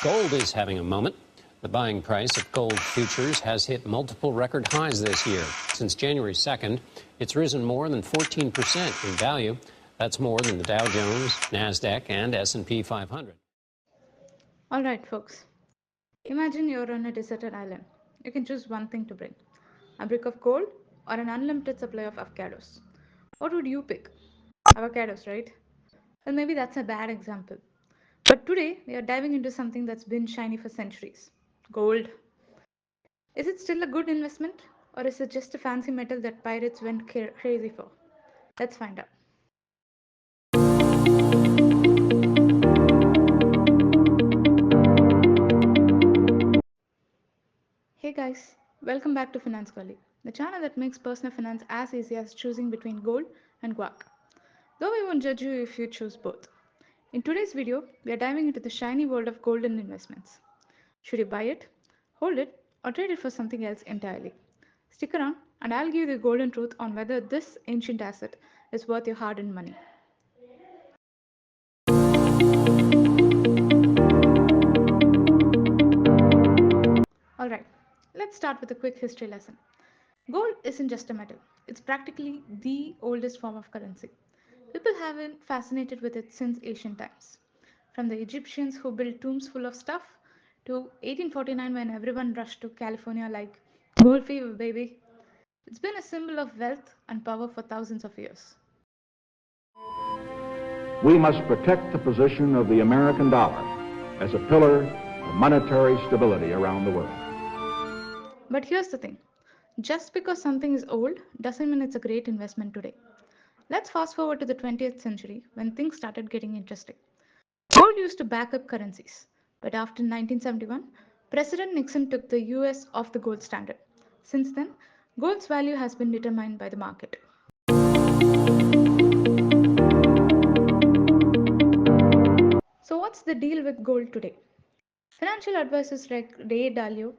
Gold is having a moment. The buying price of gold futures has hit multiple record highs this year. Since January 2nd, it's risen more than 14% in value. That's more than the Dow Jones, NASDAQ, and S&P 500. All right, folks. Imagine you're on a deserted island. You can choose one thing to bring: a brick of gold or an unlimited supply of avocados. What would you pick? Avocados, right? Well, maybe that's a bad example. But today, we are diving into something that's been shiny for centuries: gold. Is it still a good investment, or is it just a fancy metal that pirates went crazy for? Let's find out. Hey guys, welcome back to Finance Girly, the channel that makes personal finance as easy as choosing between gold and guac. Though we won't judge you if you choose both. In today's video, we are diving into the shiny world of golden investments. Should you buy it, hold it, or trade it for something else entirely? Stick around and I'll give you the golden truth on whether this ancient asset is worth your hard earned money. Alright, let's start with a quick history lesson. Gold isn't just a metal, it's practically the oldest form of currency. People have been fascinated with it since ancient times. From the Egyptians who built tombs full of stuff to 1849 when everyone rushed to California like gold fever, baby. It's been a symbol of wealth and power for thousands of years. We must protect the position of the American dollar as a pillar of monetary stability around the world. But here's the thing: just because something is old doesn't mean it's a great investment today. Let's fast forward to the 20th century when things started getting interesting. Gold used to back up currencies, but after 1971, President Nixon took the US off the gold standard. Since then, gold's value has been determined by the market. So, what's the deal with gold today? Financial advisors like Ray Dalio,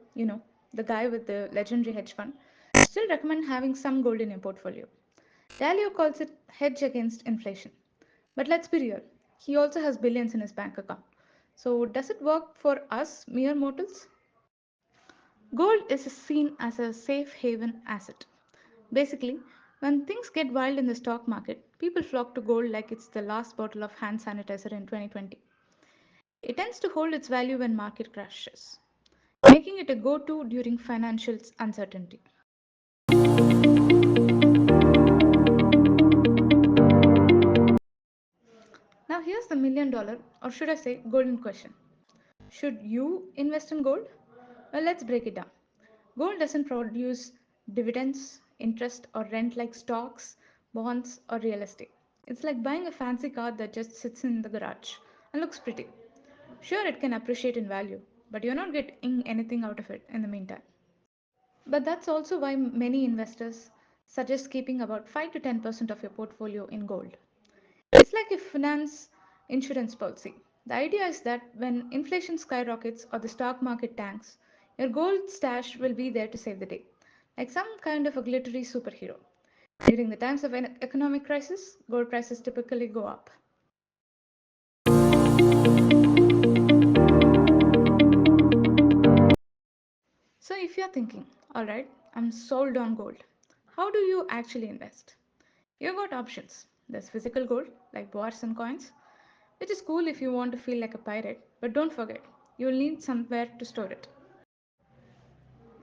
the guy with the legendary hedge fund, still recommend having some gold in your portfolio. Dalio calls it hedge against inflation. But let's be real, he also has billions in his bank account. So, does it work for us mere mortals? Gold is seen as a safe haven asset. Basically, when things get wild in the stock market, people flock to gold like it's the last bottle of hand sanitizer in 2020. It tends to hold its value when market crashes, making it a go-to during financial uncertainty. Now here's the million dollar, or should I say golden question. Should you invest in gold? Well, let's break it down. Gold doesn't produce dividends, interest, or rent like stocks, bonds, or real estate. It's like buying a fancy car that just sits in the garage and looks pretty. Sure, it can appreciate in value, but you're not getting anything out of it in the meantime. But that's also why many investors suggest keeping about 5 to 10% of your portfolio in gold. It's like a finance insurance policy. The idea is that when inflation skyrockets or the stock market tanks, your gold stash will be there to save the day, like some kind of a glittery superhero. During the times of an economic crisis, gold prices typically go up. So if you're thinking, alright, I'm sold on gold, how do you actually invest? You've got options. There's physical gold, like bars and coins, which is cool if you want to feel like a pirate, but don't forget, you'll need somewhere to store it.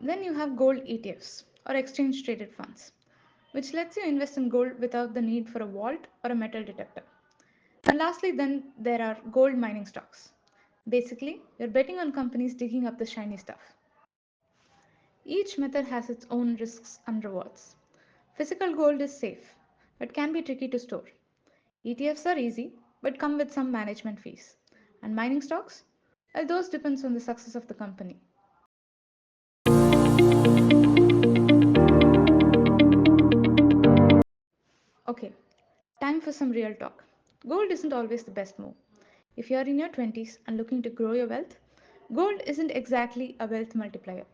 Then you have gold ETFs, or exchange traded funds, which lets you invest in gold without the need for a vault or a metal detector. And lastly, then there are gold mining stocks. Basically, you're betting on companies digging up the shiny stuff. Each method has its own risks and rewards. Physical gold is safe, but can be tricky to store. ETFs are easy, but come with some management fees. And mining stocks? Well, those depends on the success of the company. Okay, time for some real talk. Gold isn't always the best move. If you are in your 20s and looking to grow your wealth, gold isn't exactly a wealth multiplier.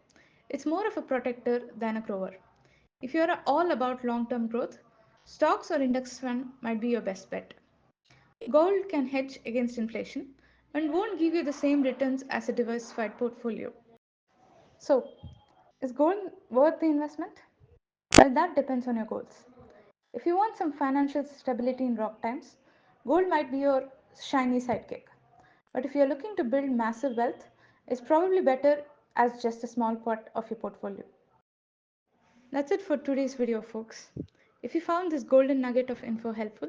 It's more of a protector than a grower. If you are all about long-term growth, stocks or index fund might be your best bet. Gold can hedge against inflation, and won't give you the same returns as a diversified portfolio. So, is gold worth the investment? Well, that depends on your goals. If you want some financial stability in rock times, gold might be your shiny sidekick. But if you're looking to build massive wealth, it's probably better as just a small part of your portfolio. That's it for today's video, folks. If you found this golden nugget of info helpful,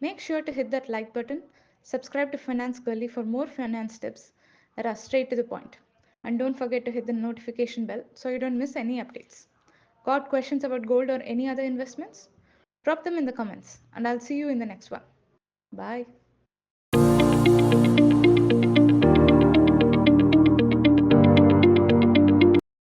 make sure to hit that like button, subscribe to Finance Girly for more finance tips that are straight to the point, and don't forget to hit the notification bell so you don't miss any updates. Got questions about gold or any other investments? Drop them in the comments, and I'll see you in the next one. Bye.